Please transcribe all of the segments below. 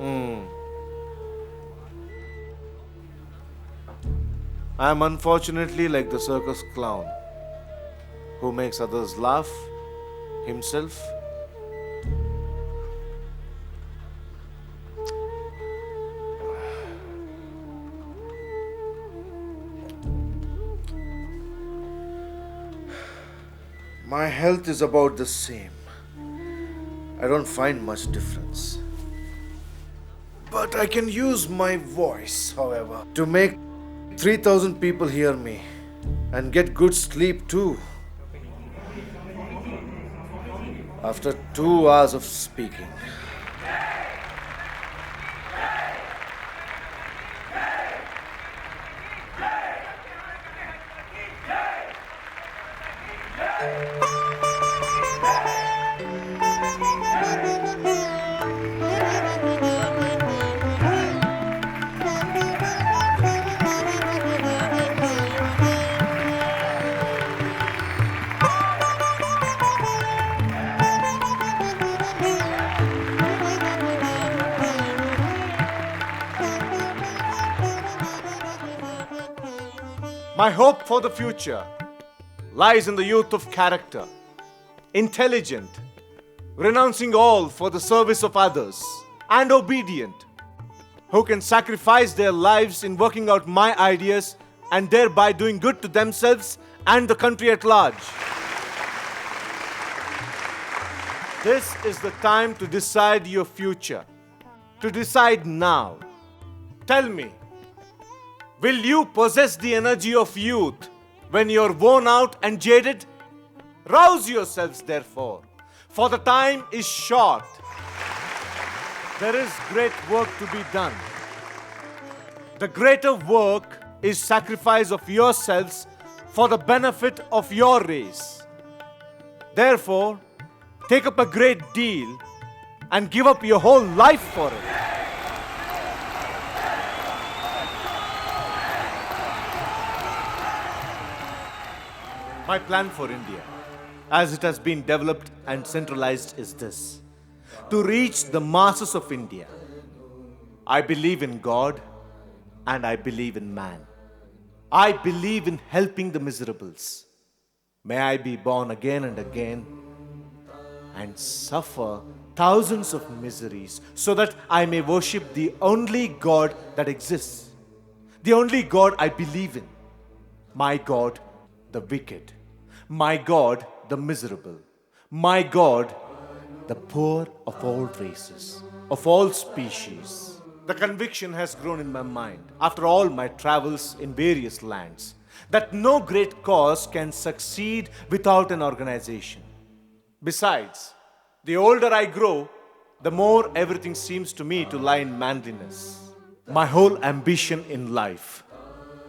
I am unfortunately like the circus clown who makes others laugh, himself. My health is about the same. I don't find much difference. But I can use my voice, however, to make 3,000 people hear me and get good sleep too. After 2 hours of speaking. My hope for the future lies in the youth of character, intelligent, renouncing all for the service of others, and obedient, who can sacrifice their lives in working out my ideas and thereby doing good to themselves and the country at large. This is the time to decide your future, to decide now. Tell me, will you possess the energy of youth when you're worn out and jaded? Rouse yourselves, therefore, for the time is short. There is great work to be done. The greater work is sacrifice of yourselves for the benefit of your race. Therefore, take up a great deal and give up your whole life for it. My plan for India, as it has been developed and centralized, is this: to reach the masses of India. I believe in God and I believe in man. I believe in helping the miserables. May I be born again and again and suffer thousands of miseries so that I may worship the only God that exists, the only God I believe in, my God, the wicked, my God, the miserable, my God, the poor of all races, of all species. The conviction has grown in my mind after all my travels in various lands that no great cause can succeed without an organization. Besides, the older I grow, the more everything seems to me to lie in manliness. My whole ambition in life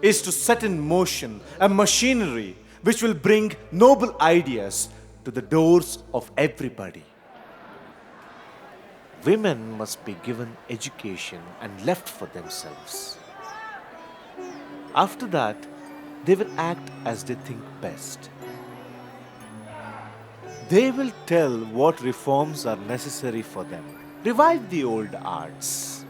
is to set in motion a machinery which will bring noble ideas to the doors of everybody. Women must be given education and left for themselves. After that, they will act as they think best. They will tell what reforms are necessary for them. Revive the old arts.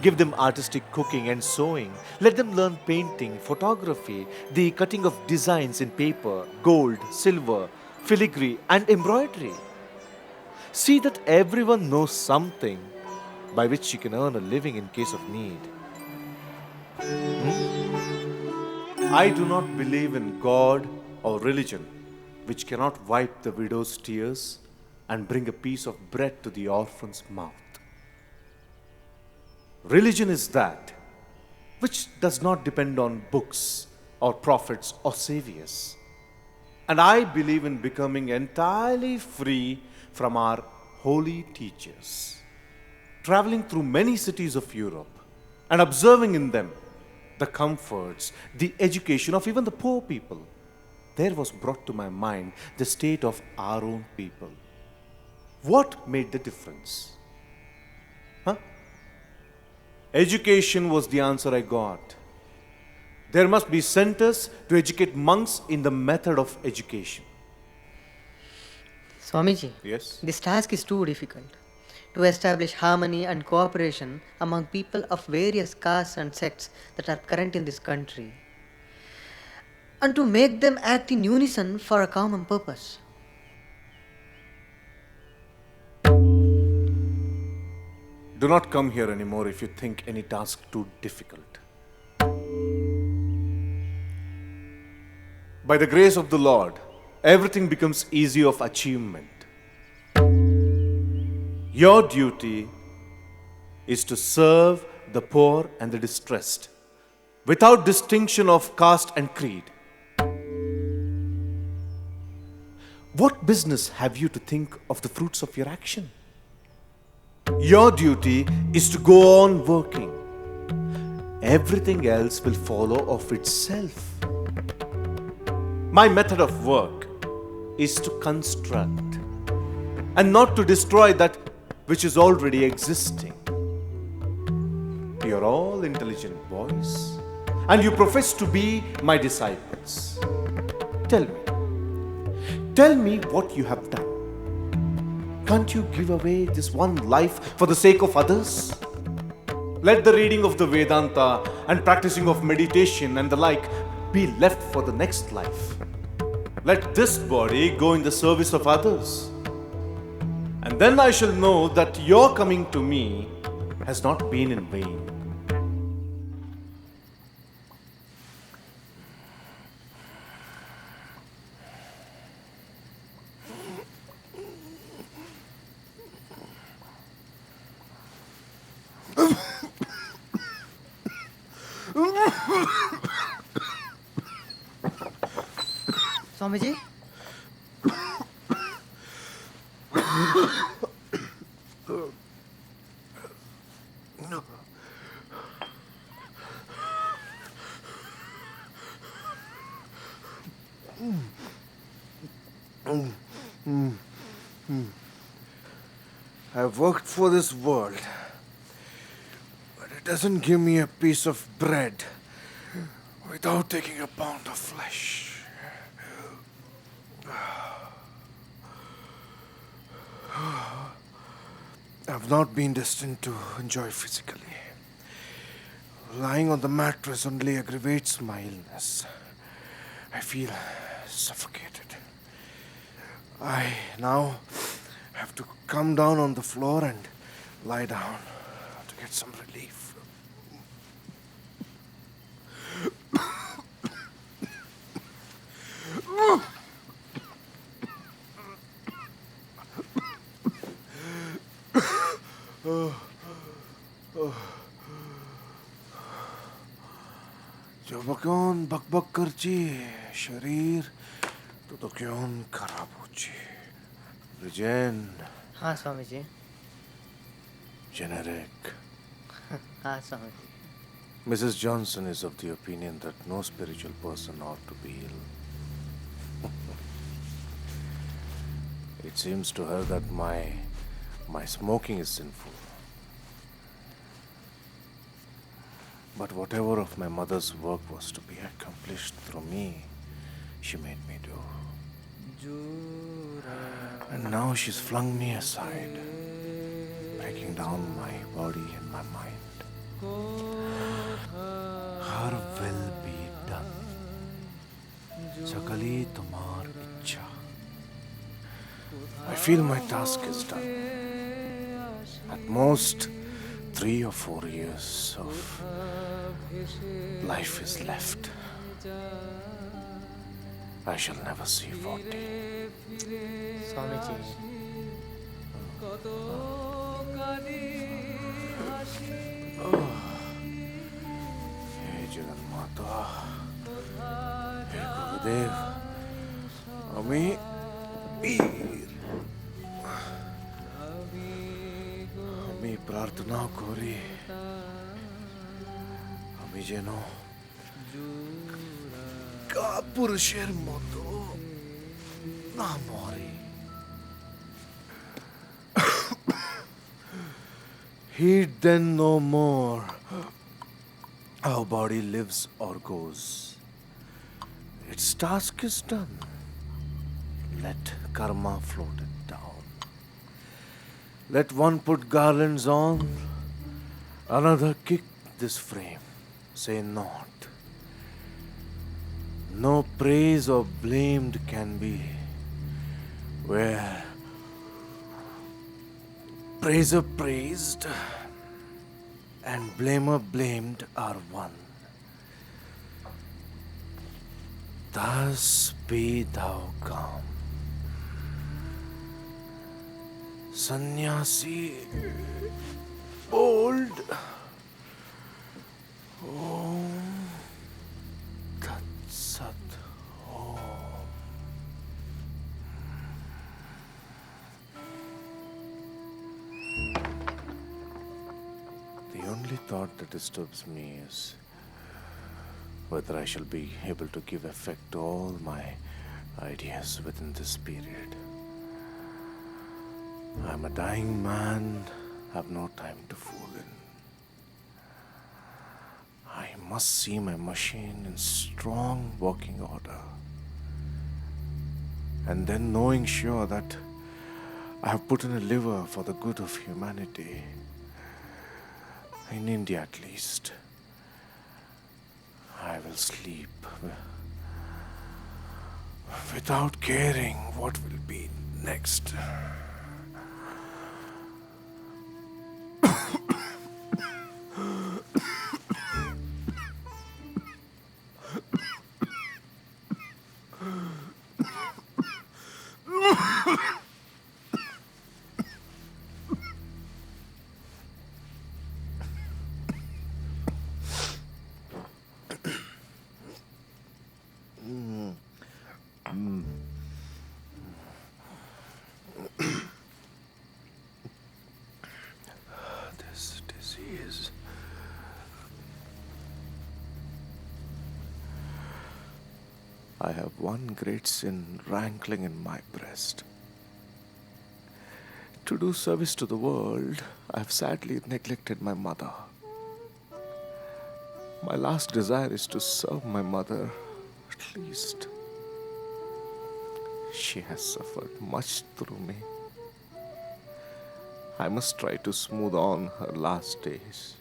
Give them artistic cooking and sewing. Let them learn painting, photography, the cutting of designs in paper, gold, silver, filigree, and embroidery. See that everyone knows something by which she can earn a living in case of need. I do not believe in God or religion which cannot wipe the widow's tears and bring a piece of bread to the orphan's mouth. Religion is that which does not depend on books or prophets or saviors. And I believe in becoming entirely free from our holy teachers. Traveling through many cities of Europe and observing in them the comforts, the education of even the poor people, there was brought to my mind the state of our own people. What made the difference? Education was the answer I got. There must be centers to educate monks in the method of education. Swamiji, Yes? this task is too difficult. to establish harmony and cooperation among people of various castes and sects that are current in this country, and to make them act in unison for a common purpose. Do not come here anymore if you think any task too difficult. By the grace of the Lord, everything becomes easy of achievement. Your duty is to serve the poor and the distressed without distinction of caste and creed. What business have you to think of the fruits of your action? Your duty is to go on working. Everything else will follow of itself. My method of work is to construct and not to destroy that which is already existing. You are all intelligent boys and you profess to be my disciples. Tell me what you have done. Can't you give away this one life for the sake of others? Let the reading of the Vedanta and practicing of meditation and the like be left for the next life. Let this body go in the service of others. And then I shall know that your coming to me has not been in vain. Swamiji? I've worked for this world, but it doesn't give me a piece of bread without taking a pound of flesh. I've not been destined to enjoy physically. Lying on the mattress only aggravates my illness. I feel suffocated. I now have to come down on the floor and lie down to get some relief. जब क्यों बक बक करची शरीर तो क्यों खराब होची Regen, हाँ स्वामीजी. generic. हाँ स्वामीजी. Mrs. Johnson is of the opinion that no spiritual person ought to be ill. It seems to her that my smoking is sinful. But whatever of my mother's work was to be accomplished through me, she made me do. And now she's flung me aside, breaking down my body and my mind. Her will be done. Sakali tumar ichha. I feel my task is done. At most, 3 or 4 years of life is left. I shall never see 40. Swamiji. Hey Jagannatha, Hey Gurudev, Ami Peer. Ami prarthana kori. Ami jeno Kapurusher moto na mori. Heed then no more how body lives or goes. Its task is done. Let karma float it down. Let one put garlands on, another kick this frame. Say not. No praise or blamed can be where praiser praised and blamer blamed are one. Thus be thou calm. Sannyasi, bold. Om Tat Sat Om. The only thought that disturbs me is whether I shall be able to give effect to all my ideas within this period. I'm a dying man, have no time to fool in. I must see my machine in strong working order. And then knowing sure that I have put in a liver for the good of humanity, in India at least, I will sleep without caring what will be next. This disease. I have one great sin rankling in my breast. To do service to the world, I have sadly neglected my mother. My last desire is to serve my mother, at least. She has suffered much through me. I must try to smooth on her last days.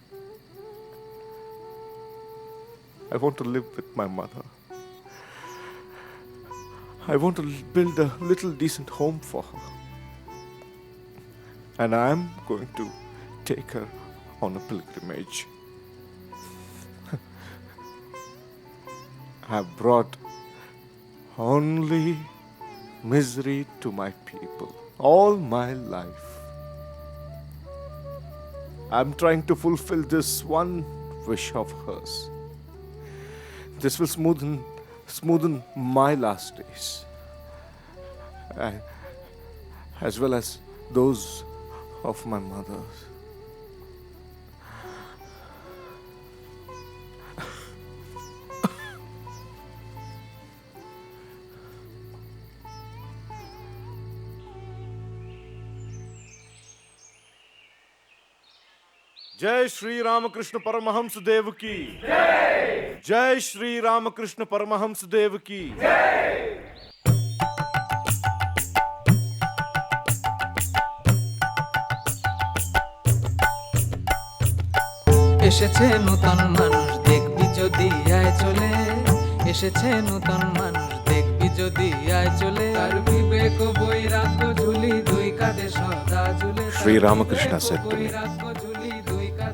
I want to live with my mother. I want to build a little decent home for her. And I am going to take her on a pilgrimage. I have brought only misery to my people all my life. I'm trying to fulfill this one wish of hers. This will smoothen my last days, as well as those of my mother's. जय श्री रामकृष्ण परमहंस देव की जय। जय श्री रामकृष्ण परमहंस देव की जय। এসেছে নতুন মানুষ দেখবি যদি আয় চলে, এসেছে নতুন মানুষ দেখবি যদি আয় চলে, আর বিবেক বৈরাগ্য ঝুলি দুই কাঁধে সদা ঝুলে। Sri Ramakrishna said to me,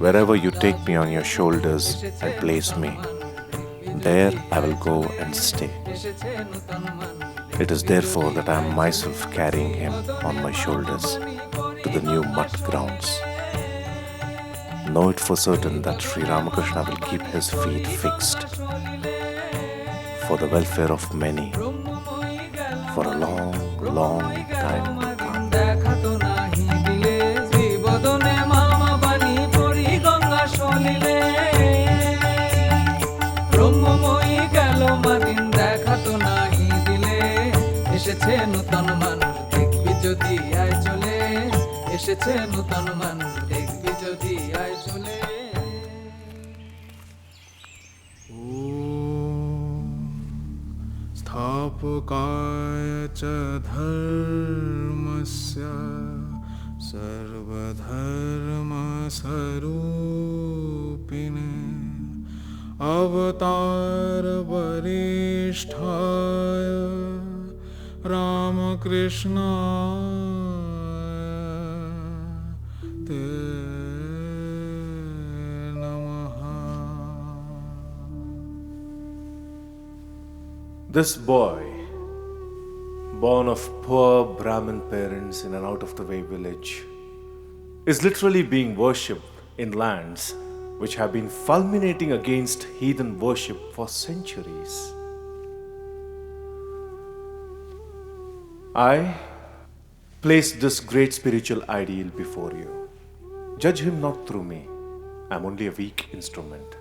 wherever you take me on your shoulders and place me, there I will go and stay. It is therefore that I am myself carrying him on my shoulders to the new mud grounds. Know it for certain that Sri Ramakrishna will keep his feet fixed for the welfare of many for a long, long time to come. এসেছে নতুন মানুষ দেখবি যদি আয় চলে, এসেছে নতুন মানুষ দেখবি যদি আয় চলে। स्थापकाय च धर्मस्य सर्वधर्मस्वरूपिणे अवतार वरिष्ठाय रामकृष्णाय ते नमः. This boy, born of poor Brahmin parents in an out-of-the-way village, is literally being worshipped in lands which have been fulminating against heathen worship for centuries. I place this great spiritual ideal before you. Judge him not through me. I am only a weak instrument.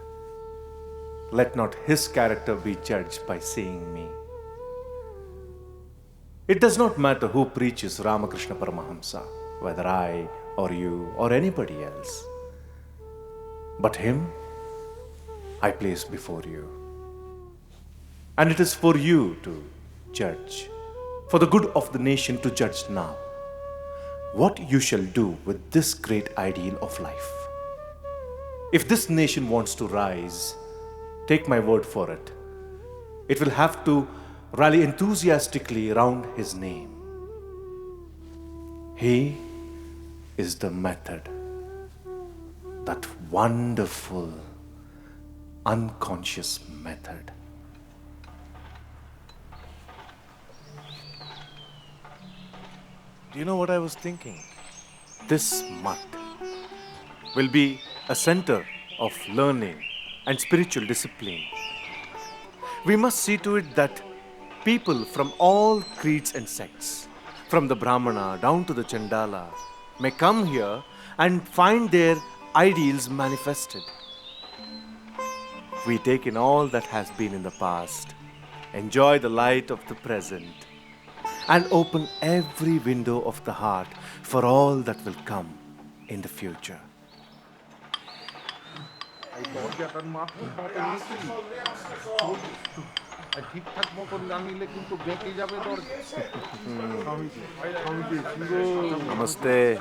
Let not his character be judged by seeing me. It does not matter who preaches Ramakrishna Paramahamsa, whether I or you or anybody else. But him, I place before you. And it is for you to judge, for the good of the nation to judge now, what you shall do with this great ideal of life. If this nation wants to rise, take my word for it, it will have to rally enthusiastically around his name. He is the method, that wonderful, unconscious method. Do you know what I was thinking? This mutt will be a center of learning and spiritual discipline. We must see to it that people from all creeds and sects, from the Brahmana down to the Chandala, may come here and find their ideals manifested. We take in all that has been in the past, enjoy the light of the present, and open every window of the heart for all that will come in the future. Namaste.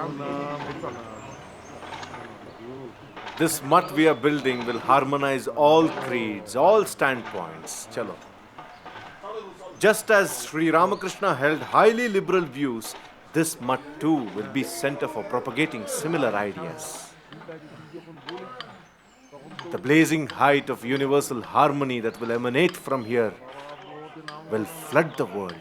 This mutt we are building will harmonize all creeds, all standpoints. Chalo. Just as Sri Ramakrishna held highly liberal views, this mutt too will be center for propagating similar ideas. The blazing height of universal harmony that will emanate from here will flood the world.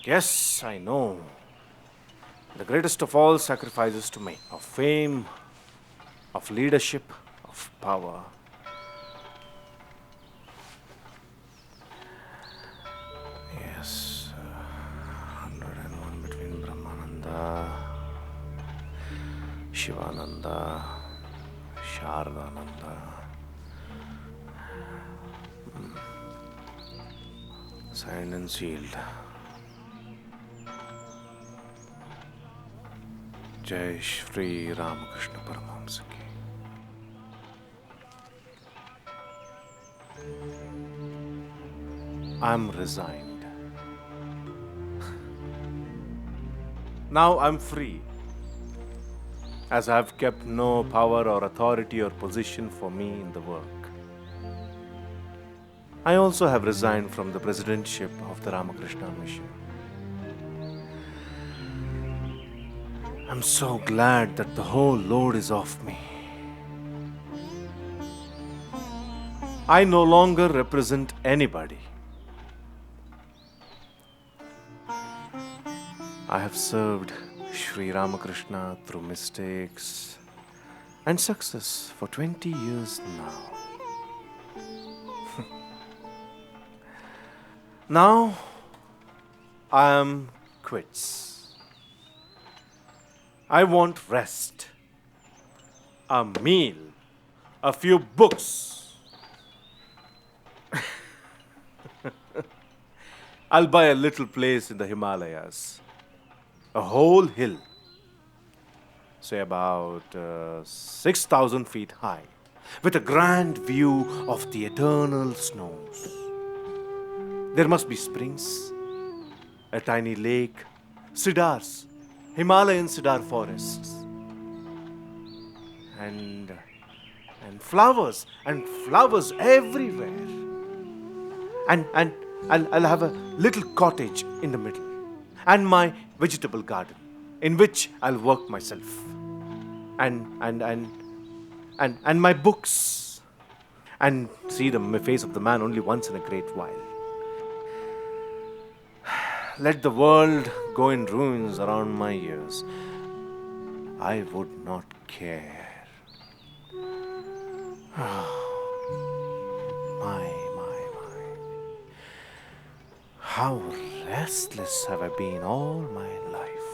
Yes, I know. The greatest of all sacrifices to me, of fame, of leadership, of power. Yes, 101 between Brahmananda, Shivananda, Shardananda. Signed and sealed. Jai Shri Ramakrishna Paramahamsa ki. I am resigned. Now I am free, as I have kept no power or authority or position for me in the work. I also have resigned from the presidentship of the Ramakrishna Mission. I'm so glad that the whole load is off me. I no longer represent anybody. I have served Sri Ramakrishna through mistakes and success for 20 years now. Now, I am quits. I want rest, a meal, a few books. I'll buy a little place in the Himalayas, a whole hill, say about 6,000 feet high, with a grand view of the eternal snows. There must be springs, a tiny lake, cedars, Himalayan cedar forests, and flowers and flowers everywhere. And I'll have a little cottage in the middle, and my vegetable garden in which I'll work myself, and my books, and see the face of the man only once in a great while. Let the world go in ruins around my ears. I would not care. My. How restless have I been all my life.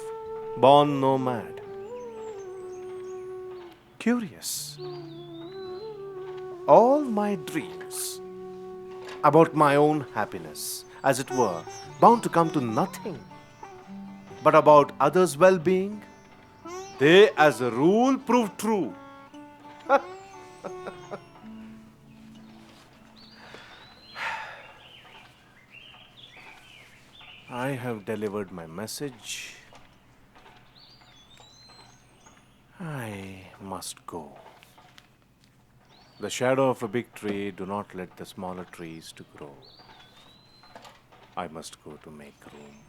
Born nomad. Curious. All my dreams about my own happiness, as it were, bound to come to nothing. But about others' well-being, they as a rule prove true. I have delivered my message. I must go. The shadow of a big tree do not let the smaller trees to grow. I must go to make room.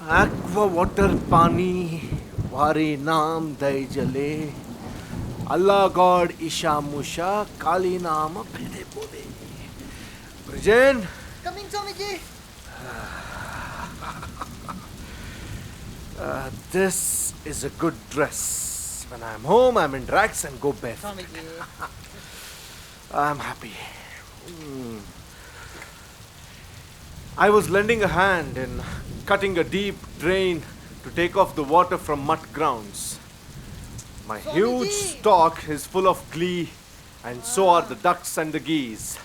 Aqua water pani, vari naam dai jale. Allah God Isha Musha, Kali Nama Pede Pode. Brijen, Coming, Swamiji. this is a good dress. When I'm home, I'm in rags and go barefoot. Swamiji. I'm happy. I was lending a hand in cutting a deep drain to take off the water from mud grounds. My huge stock is full of glee, and so are the ducks and the geese.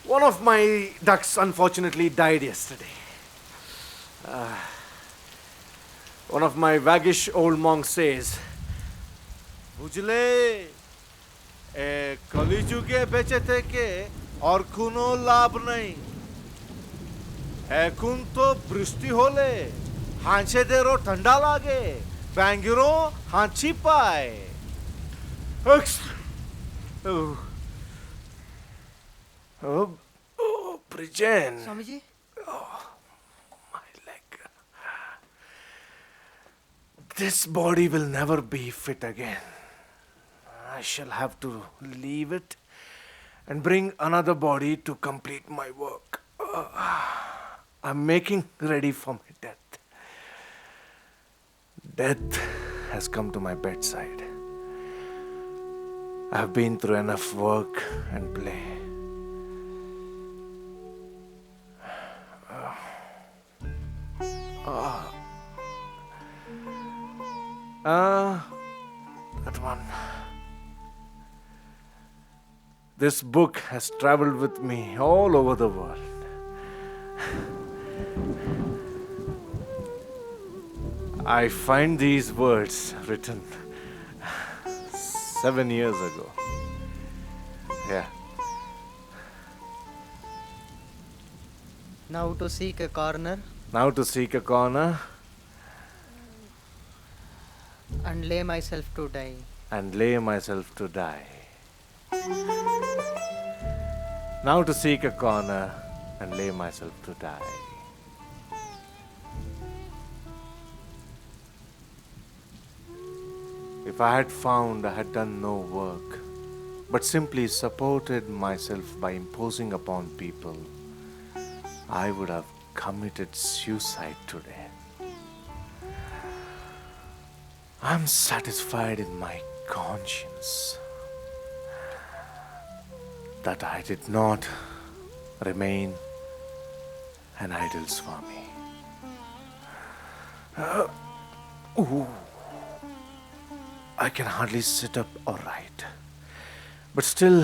One of my ducks unfortunately died yesterday. One of my waggish old monks says, "Bujle, kalijuge beche theke aur kuno labh nahi. Ekun to brishti hole, hanche dero thanda lage, bangiro hanchi pae." Oh, Brijen. Swamiji. My leg. This body will never be fit again. I shall have to leave it and bring another body to complete my work. I'm making ready for my death. Death has come to my bedside. I have been through enough work and play. That one. This book has traveled with me all over the world. I find these words written 7 years ago. Yeah. Now to seek a corner Now to seek a corner and lay myself to die. and lay myself to die. Now to seek a corner and lay myself to die. If I had found I had done no work, but simply supported myself by imposing upon people, I would have committed suicide today. I'm satisfied in my conscience that I did not remain an idle Swami. I can hardly sit up or write, but still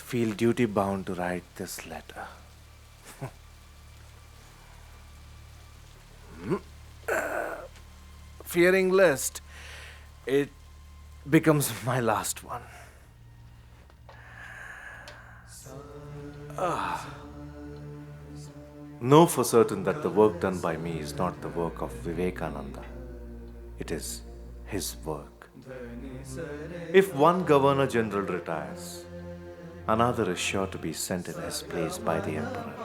feel duty bound to write this letter. Fearing lest it becomes my last one. Know for certain that the work done by me is not the work of Vivekananda. It is his work. If one Governor General retires, another is sure to be sent in his place by the Emperor.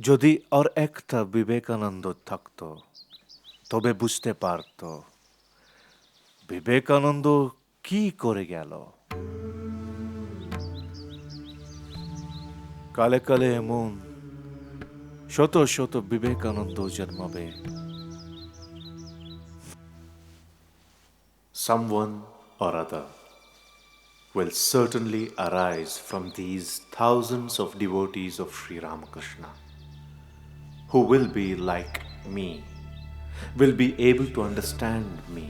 যদি আর একটা বিবেকানন্দ থাকতো তবে বুঝতে পারতো বিবেকানন্দ কি করে গেল। কালে কালে এমন শত শত বিবেকানন্দ জন্মাবে। Someone or other will certainly arise from these thousands of devotees of Sri Ramakrishna, who will be like me, will be able to understand me.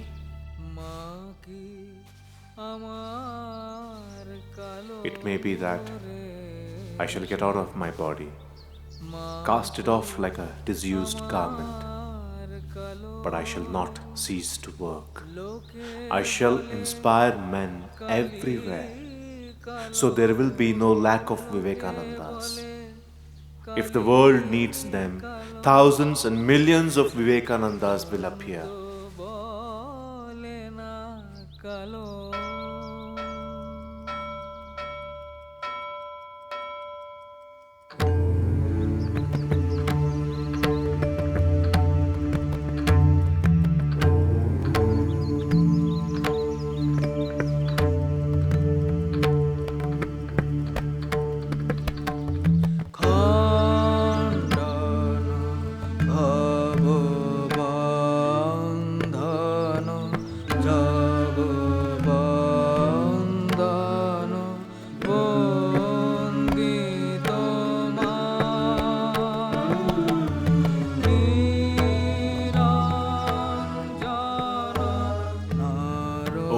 It may be that I shall get out of my body, cast it off like a disused garment, but I shall not cease to work. I shall inspire men everywhere, so there will be no lack of Vivekanandas. If the world needs them, thousands and millions of Vivekanandas will appear.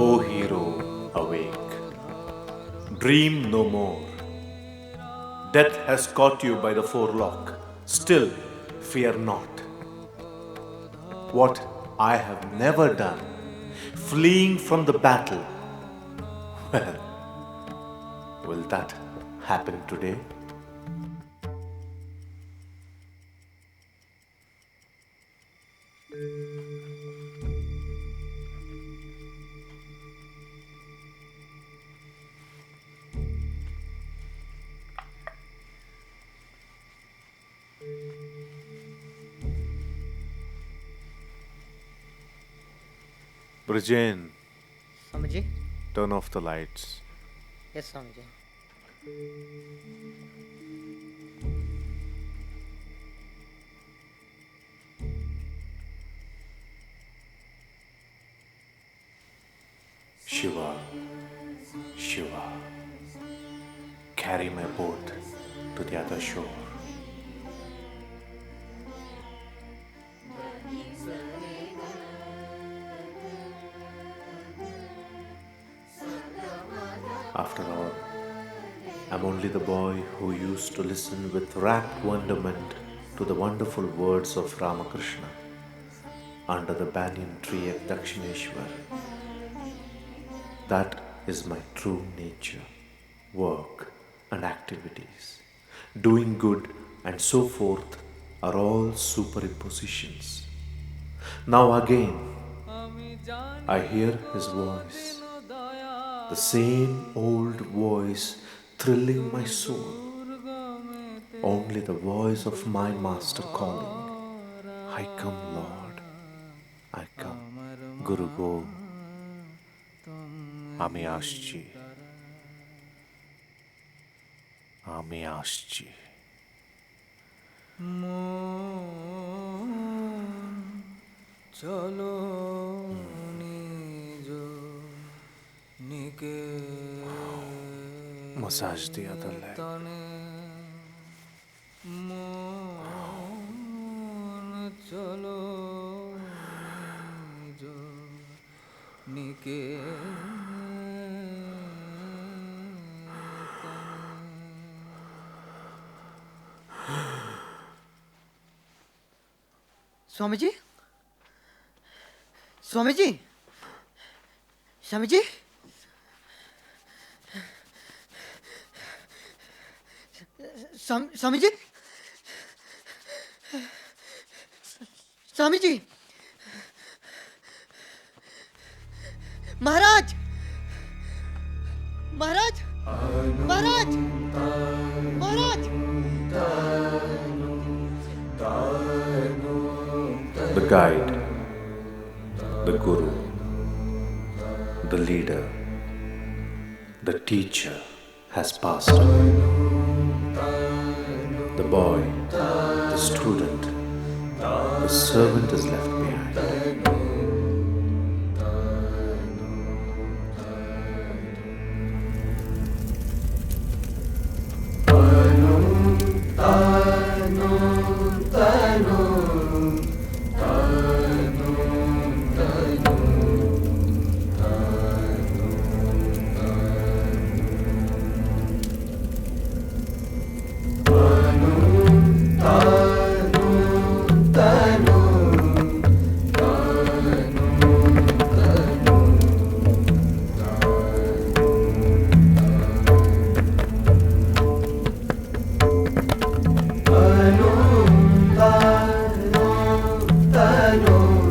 O hero, awake. Dream no more. Death has caught you by the forelock. Still, fear not. What I have never done, fleeing from the battle, well, will that happen today? Brijen, Swamiji? turn off the lights. Yes, Swamiji. Shiva, Shiva, carry my boat to the other shore. After all, I'm only the boy who used to listen with rapt wonderment to the wonderful words of Ramakrishna under the banyan tree at Dakshineshwar. That is my true nature, work and activities. Doing good and so forth are all superimpositions. Now again, I hear his voice, the same old voice thrilling my soul. Only the voice of my master calling, I come, Lord, I come, Guru Go. আমি আসছি, আমি আসছি। চলো নিজ নিকে Massage the other leg. তনে মন চলো নিজ নিকে Swamiji? Swamiji? Swamiji? Swamiji? Swamiji? Maharaj! Maharaj! Maharaj! Maharaj! The guide, the guru, the leader, the teacher has passed away. The boy, the student, the servant is left behind. Tano,